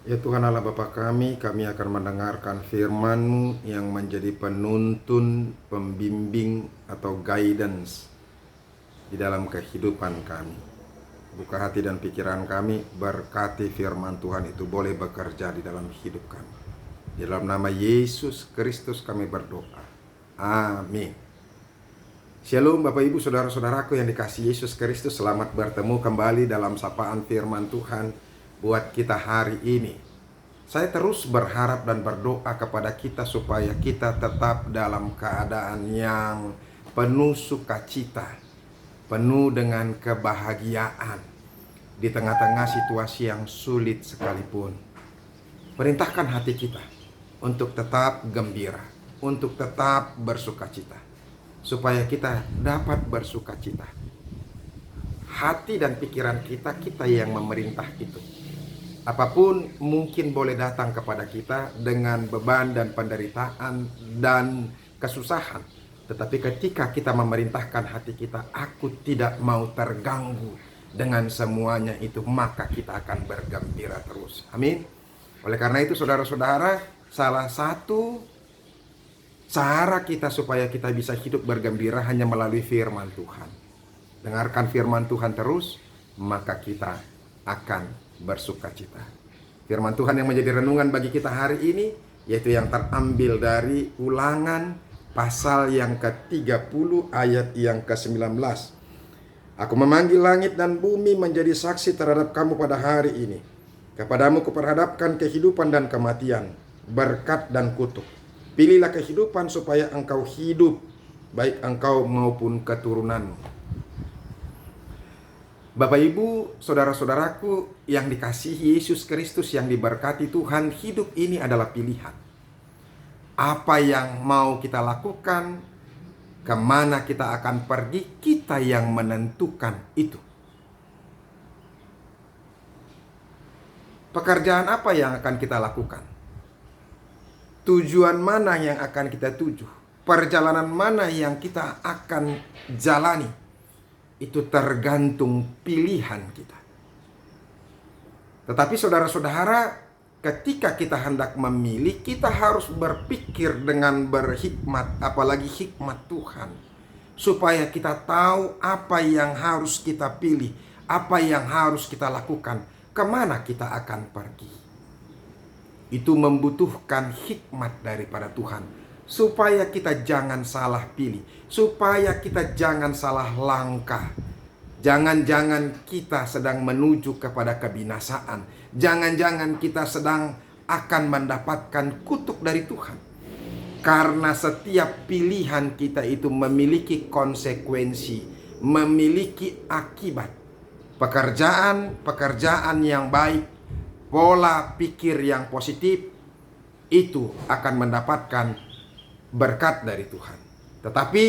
Ya Tuhan Allah Bapa kami akan mendengarkan firman-Mu yang menjadi penuntun, pembimbing atau guidance di dalam kehidupan kami. Buka hati dan pikiran kami, berkati firman Tuhan itu boleh bekerja di dalam hidup kami. Di dalam nama Yesus Kristus kami berdoa. Amin. Shalom Bapak Ibu Saudara-saudaraku yang dikasihi Yesus Kristus. Selamat bertemu kembali dalam sapaan firman Tuhan buat kita hari ini. Saya terus berharap dan berdoa kepada kita supaya kita tetap dalam keadaan yang penuh sukacita, penuh dengan kebahagiaan di tengah-tengah situasi yang sulit sekalipun. Perintahkan hati kita untuk tetap gembira, untuk tetap bersukacita, supaya kita dapat bersukacita. Hati dan pikiran kita yang memerintah itu. Apapun mungkin boleh datang kepada kita dengan beban dan penderitaan dan kesusahan. Tetapi ketika kita memerintahkan hati kita, aku tidak mau terganggu dengan semuanya itu, maka kita akan bergembira terus. Amin. Oleh karena itu saudara-saudara, salah satu cara kita supaya kita bisa hidup bergembira hanya melalui firman Tuhan. Dengarkan firman Tuhan terus, maka kita akan bersukacita. Firman Tuhan yang menjadi renungan bagi kita hari ini, yaitu yang terambil dari Ulangan pasal yang ke-30 ayat yang ke-19. Aku memanggil langit dan bumi menjadi saksi terhadap kamu pada hari ini. Kepadamu kuperhadapkan kehidupan dan kematian, berkat dan kutuk. Pilihlah kehidupan supaya engkau hidup, baik engkau maupun keturunanmu. Bapak Ibu, saudara-saudaraku yang dikasihi Yesus Kristus yang diberkati Tuhan, hidup ini adalah pilihan. Apa yang mau kita lakukan, kemana kita akan pergi, kita yang menentukan itu. Pekerjaan apa yang akan kita lakukan? Tujuan mana yang akan kita tuju? Perjalanan mana yang kita akan jalani? Itu tergantung pilihan kita. Tetapi saudara-saudara, ketika kita hendak memilih, kita harus berpikir dengan berhikmat, apalagi hikmat Tuhan, supaya kita tahu apa yang harus kita pilih, apa yang harus kita lakukan, kemana kita akan pergi. Itu membutuhkan hikmat daripada Tuhan, supaya kita jangan salah pilih, supaya kita jangan salah langkah. Jangan-jangan kita sedang menuju kepada kebinasaan. Jangan-jangan kita sedang akan mendapatkan kutuk dari Tuhan. Karena setiap pilihan kita itu memiliki konsekuensi, memiliki akibat. Pekerjaan yang baik, pola pikir yang positif, itu akan mendapatkan berkat dari Tuhan. Tetapi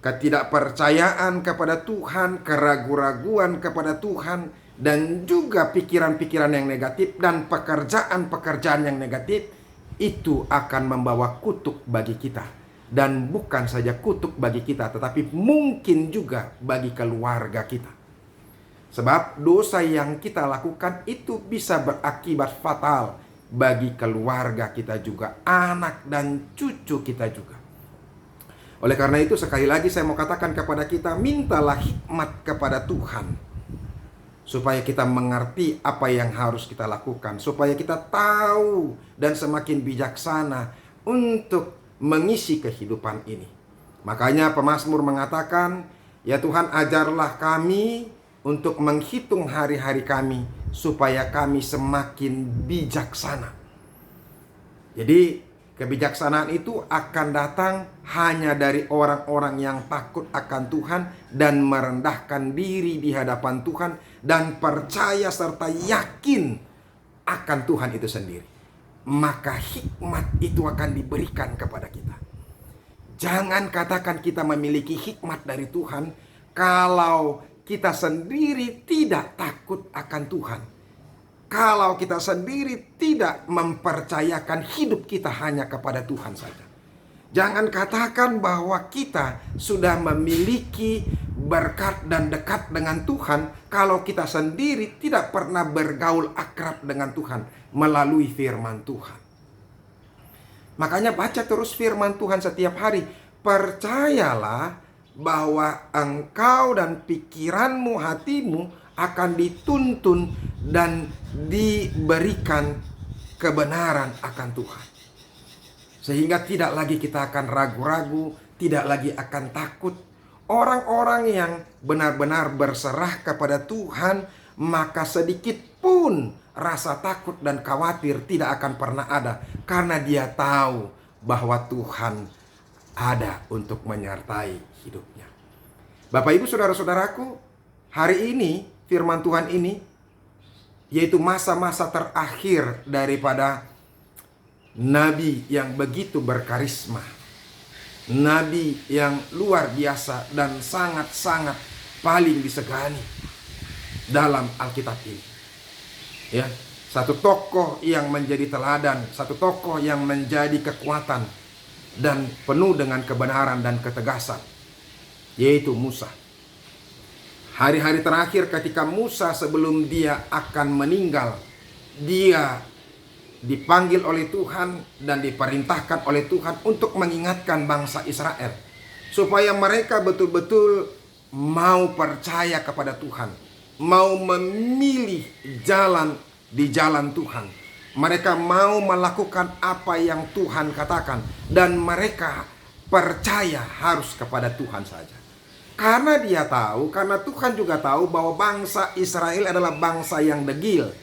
ketidakpercayaan kepada Tuhan, keraguan-raguan kepada Tuhan, dan juga pikiran-pikiran yang negatif dan pekerjaan-pekerjaan yang negatif, itu akan membawa kutuk bagi kita. Dan bukan saja kutuk bagi kita, tetapi mungkin juga bagi keluarga kita. Sebab dosa yang kita lakukan itu bisa berakibat fatal bagi keluarga kita juga, anak dan cucu kita juga. Oleh karena itu sekali lagi saya mau katakan kepada kita, mintalah hikmat kepada Tuhan, supaya kita mengerti apa yang harus kita lakukan, supaya kita tahu dan semakin bijaksana untuk mengisi kehidupan ini. Makanya pemazmur mengatakan, ya Tuhan ajarlah kami untuk menghitung hari-hari kami, supaya kami semakin bijaksana. Jadi kebijaksanaan itu akan datang hanya dari orang-orang yang takut akan Tuhan dan merendahkan diri di hadapan Tuhan dan percaya serta yakin akan Tuhan itu sendiri. Maka hikmat itu akan diberikan kepada kita. Jangan katakan kita memiliki hikmat dari Tuhan kalau kita sendiri tidak takut akan Tuhan. Kalau kita sendiri tidak mempercayakan hidup kita hanya kepada Tuhan saja. Jangan katakan bahwa kita sudah memiliki berkat dan dekat dengan Tuhan kalau kita sendiri tidak pernah bergaul akrab dengan Tuhan melalui firman Tuhan. Makanya baca terus firman Tuhan setiap hari. Percayalah bahwa engkau dan pikiranmu, hatimu akan dituntun dan diberikan kebenaran akan Tuhan. Sehingga tidak lagi kita akan ragu-ragu, tidak lagi akan takut. Orang-orang yang benar-benar berserah kepada Tuhan, maka sedikit pun rasa takut dan khawatir tidak akan pernah ada. Karena dia tahu bahwa Tuhan ada untuk menyertai hidupnya. Bapak Ibu Saudara-saudaraku, hari ini firman Tuhan ini yaitu masa-masa terakhir daripada nabi yang begitu berkarisma. Nabi yang luar biasa dan sangat-sangat paling disegani dalam Alkitab ini. Ya, satu tokoh yang menjadi teladan, satu tokoh yang menjadi kekuatan dan penuh dengan kebenaran dan ketegasan, yaitu Musa. Hari-hari terakhir ketika Musa sebelum dia akan meninggal, dia dipanggil oleh Tuhan dan diperintahkan oleh Tuhan untuk mengingatkan bangsa Israel supaya mereka betul-betul mau percaya kepada Tuhan, mau memilih jalan di jalan Tuhan. Mereka mau melakukan apa yang Tuhan katakan dan mereka percaya harus kepada Tuhan saja. Karena dia tahu, karena Tuhan juga tahu bahwa bangsa Israel adalah bangsa yang degil,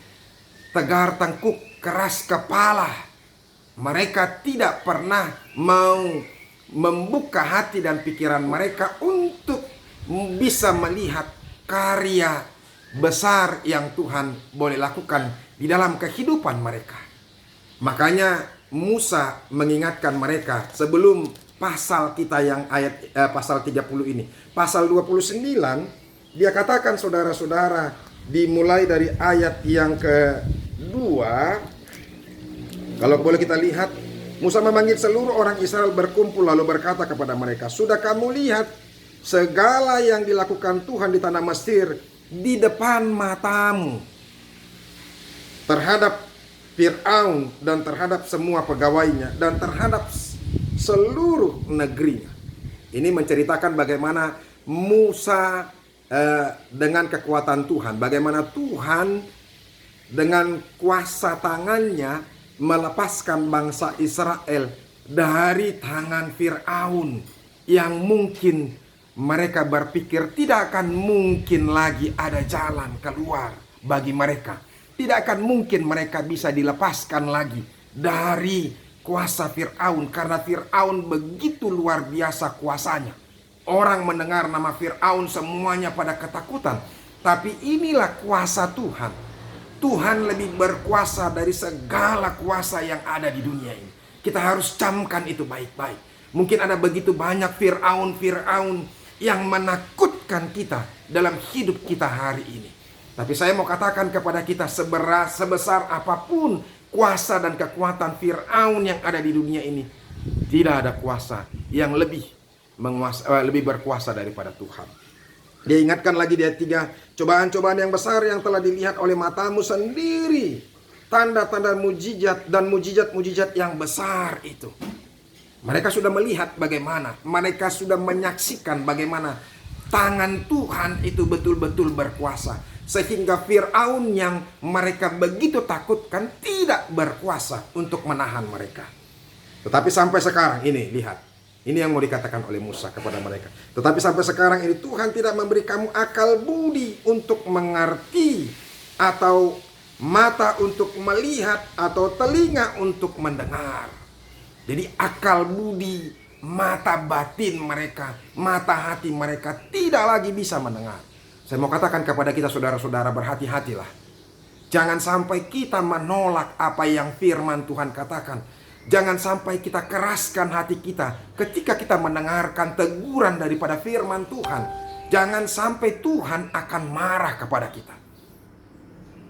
tegar tengkuk, keras kepala. Mereka tidak pernah mau membuka hati dan pikiran mereka untuk bisa melihat karya besar yang Tuhan boleh lakukan di dalam kehidupan mereka. Makanya Musa mengingatkan mereka sebelum pasal kita yang pasal 30 ini. Pasal 29 dia katakan saudara-saudara, dimulai dari ayat yang kedua. Kalau boleh kita lihat, Musa memanggil seluruh orang Israel berkumpul lalu berkata kepada mereka, "Sudah kamu lihat segala yang dilakukan Tuhan di tanah Mesir di depan matamu terhadap Fir'aun dan terhadap semua pegawainya dan terhadap seluruh negerinya." Ini menceritakan bagaimana Musa dengan kekuatan Tuhan, bagaimana Tuhan dengan kuasa tangannya melepaskan bangsa Israel dari tangan Fir'aun yang mungkin mereka berpikir tidak akan mungkin lagi ada jalan keluar bagi mereka. Tidak akan mungkin mereka bisa dilepaskan lagi dari kuasa Fir'aun karena Fir'aun begitu luar biasa kuasanya. Orang mendengar nama Fir'aun semuanya pada ketakutan. Tapi inilah kuasa Tuhan. Tuhan lebih berkuasa dari segala kuasa yang ada di dunia ini. Kita harus camkan itu baik-baik. Mungkin ada begitu banyak Fir'aun yang menakutkan kita dalam hidup kita hari ini. Tapi saya mau katakan kepada kita, sebesar apapun kuasa dan kekuatan Fir'aun yang ada di dunia ini, tidak ada kuasa yang lebih berkuasa daripada Tuhan. Dia ingatkan lagi di ayat 3, cobaan-cobaan yang besar yang telah dilihat oleh matamu sendiri, tanda-tanda mujizat dan mujizat-mujizat yang besar itu. Mereka sudah melihat bagaimana, mereka sudah menyaksikan bagaimana tangan Tuhan itu betul-betul berkuasa. Sehingga Fir'aun yang mereka begitu takutkan tidak berkuasa untuk menahan mereka. Tetapi sampai sekarang ini, lihat. Ini yang mau dikatakan oleh Musa kepada mereka. Tetapi sampai sekarang ini Tuhan tidak memberi kamu akal budi untuk mengerti, atau mata untuk melihat, atau telinga untuk mendengar. Jadi akal budi, mata batin mereka, mata hati mereka tidak lagi bisa mendengar. Saya mau katakan kepada kita saudara-saudara, berhati-hatilah. Jangan sampai kita menolak apa yang firman Tuhan katakan. Jangan sampai kita keraskan hati kita ketika kita mendengarkan teguran daripada firman Tuhan. Jangan sampai Tuhan akan marah kepada kita.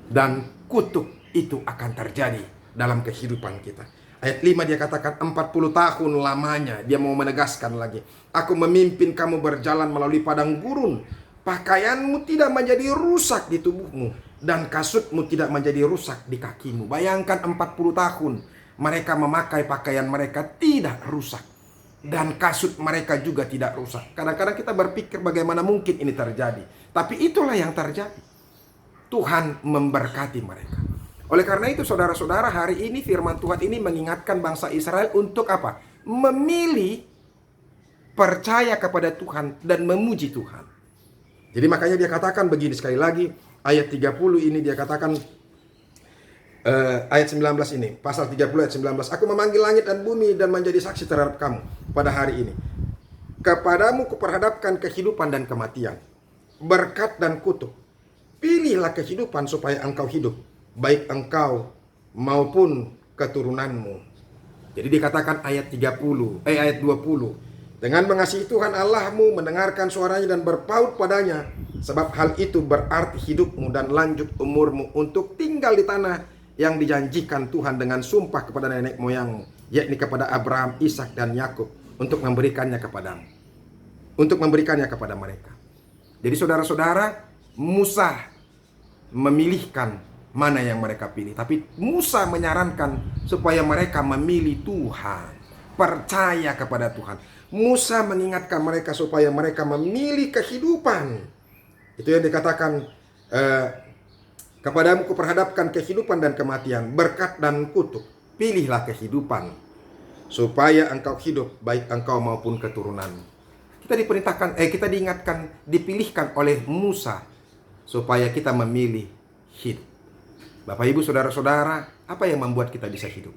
Dan kutuk itu akan terjadi dalam kehidupan kita. Ayat 5 dia katakan 40 tahun lamanya. Dia mau menegaskan lagi. Aku memimpin kamu berjalan melalui padang gurun. Pakaianmu tidak menjadi rusak di tubuhmu. Dan kasutmu tidak menjadi rusak di kakimu. Bayangkan 40 tahun. Mereka memakai pakaian mereka tidak rusak. Dan kasut mereka juga tidak rusak. Kadang-kadang kita berpikir bagaimana mungkin ini terjadi. Tapi itulah yang terjadi. Tuhan memberkati mereka. Oleh karena itu saudara-saudara, hari ini firman Tuhan ini mengingatkan bangsa Israel untuk apa? Memilih percaya kepada Tuhan dan memuji Tuhan. Jadi makanya dia katakan begini sekali lagi, ayat 30 ini dia katakan, ayat 19 ini, pasal 30 ayat 19. Aku memanggil langit dan bumi dan menjadi saksi terhadap kamu pada hari ini. Kepadamu kuperhadapkan kehidupan dan kematian, berkat dan kutuk. Pilihlah kehidupan supaya engkau hidup, baik engkau maupun keturunanmu. Jadi dikatakan ayat 20, ayat 20. Dengan mengasihi Tuhan Allahmu, mendengarkan suaranya dan berpaut padanya, sebab hal itu berarti hidupmu dan lanjut umurmu untuk tinggal di tanah yang dijanjikan Tuhan dengan sumpah kepada nenek moyangmu, yakni kepada Abraham, Ishak dan Yakub, untuk memberikannya kepadamu, untuk memberikannya kepada mereka. Jadi saudara-saudara, Musa memilihkan mana yang mereka pilih. Tapi Musa menyarankan supaya mereka memilih Tuhan, percaya kepada Tuhan. Musa mengingatkan mereka supaya mereka memilih kehidupan. Itu yang dikatakan, kepadamu kuperhadapkan kehidupan dan kematian, berkat dan kutuk. Pilihlah kehidupan supaya engkau hidup, baik engkau maupun keturunanmu. Kita diperintahkan, kita diingatkan, dipilihkan oleh Musa supaya kita memilih hidup. Bapak Ibu saudara-saudara, apa yang membuat kita bisa hidup?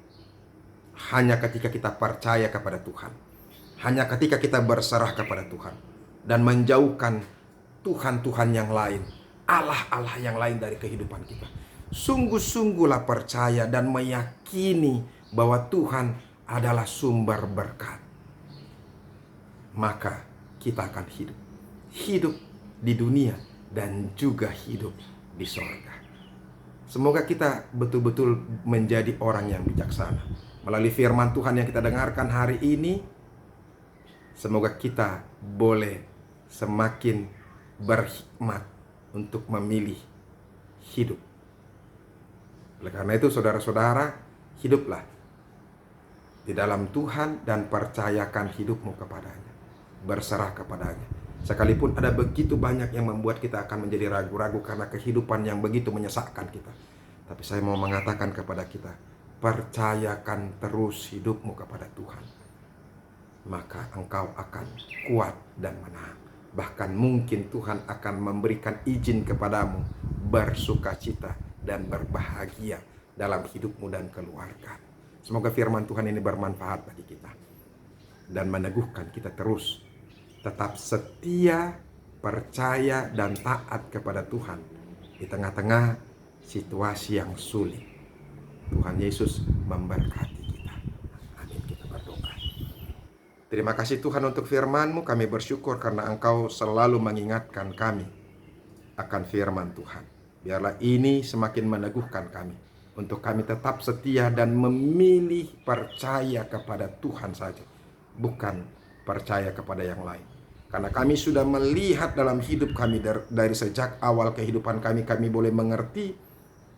Hanya ketika kita percaya kepada Tuhan. Hanya ketika kita berserah kepada Tuhan dan menjauhkan Tuhan-Tuhan yang lain, Allah-Allah yang lain dari kehidupan kita. Sungguh-sungguhlah percaya dan meyakini bahwa Tuhan adalah sumber berkat. Maka kita akan hidup. Hidup di dunia dan juga hidup di sorga. Semoga kita betul-betul menjadi orang yang bijaksana. Melalui firman Tuhan yang kita dengarkan hari ini, semoga kita boleh semakin berhikmat untuk memilih hidup. Oleh karena itu saudara-saudara, hiduplah di dalam Tuhan dan percayakan hidupmu kepadanya. Berserah kepadanya. Sekalipun ada begitu banyak yang membuat kita akan menjadi ragu-ragu karena kehidupan yang begitu menyesakkan kita. Tapi saya mau mengatakan kepada kita, percayakan terus hidupmu kepada Tuhan. Maka engkau akan kuat dan menang. Bahkan mungkin Tuhan akan memberikan izin kepadamu bersukacita dan berbahagia dalam hidupmu dan keluarga. Semoga firman Tuhan ini bermanfaat bagi kita dan meneguhkan kita terus tetap setia, percaya, dan taat kepada Tuhan di tengah-tengah situasi yang sulit. Tuhan Yesus memberkati kita. Amin. Kita berdoa. Terima kasih Tuhan untuk firman-Mu. Kami bersyukur karena Engkau selalu mengingatkan kami akan firman Tuhan. Biarlah ini semakin meneguhkan kami untuk kami tetap setia dan memilih percaya kepada Tuhan saja, bukan percaya kepada yang lain. Karena kami sudah melihat dalam hidup kami dari sejak awal kehidupan kami boleh mengerti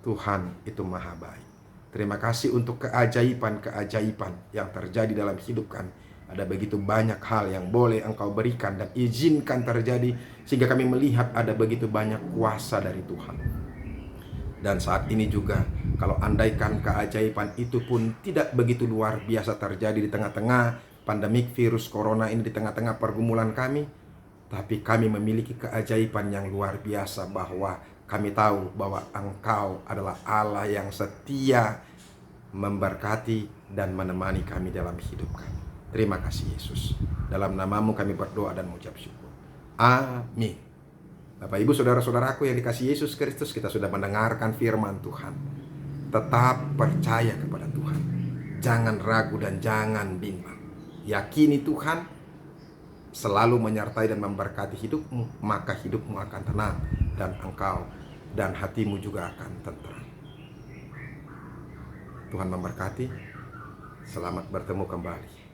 Tuhan itu maha baik. Terima kasih untuk keajaiban-keajaiban yang terjadi dalam hidup kami. Ada begitu banyak hal yang boleh Engkau berikan dan izinkan terjadi, sehingga kami melihat ada begitu banyak kuasa dari Tuhan. Dan saat ini juga, kalau andaikan keajaiban itu pun tidak begitu luar biasa terjadi di tengah-tengah pandemik virus corona ini, di tengah-tengah pergumulan kami, tapi kami memiliki keajaiban yang luar biasa, bahwa kami tahu bahwa Engkau adalah Allah yang setia memberkati dan menemani kami dalam hidup kami. Terima kasih Yesus. Dalam nama-Mu kami berdoa dan mengucap syukur. Amin. Bapak Ibu saudara-saudaraku yang dikasihi Yesus Kristus, kita sudah mendengarkan firman Tuhan. Tetap percaya kepada Tuhan. Jangan ragu dan jangan bimbang. Yakini Tuhan selalu menyertai dan memberkati hidupmu, maka hidupmu akan tenang dan engkau dan hatimu juga akan tenteram. Tuhan memberkati. Selamat bertemu kembali.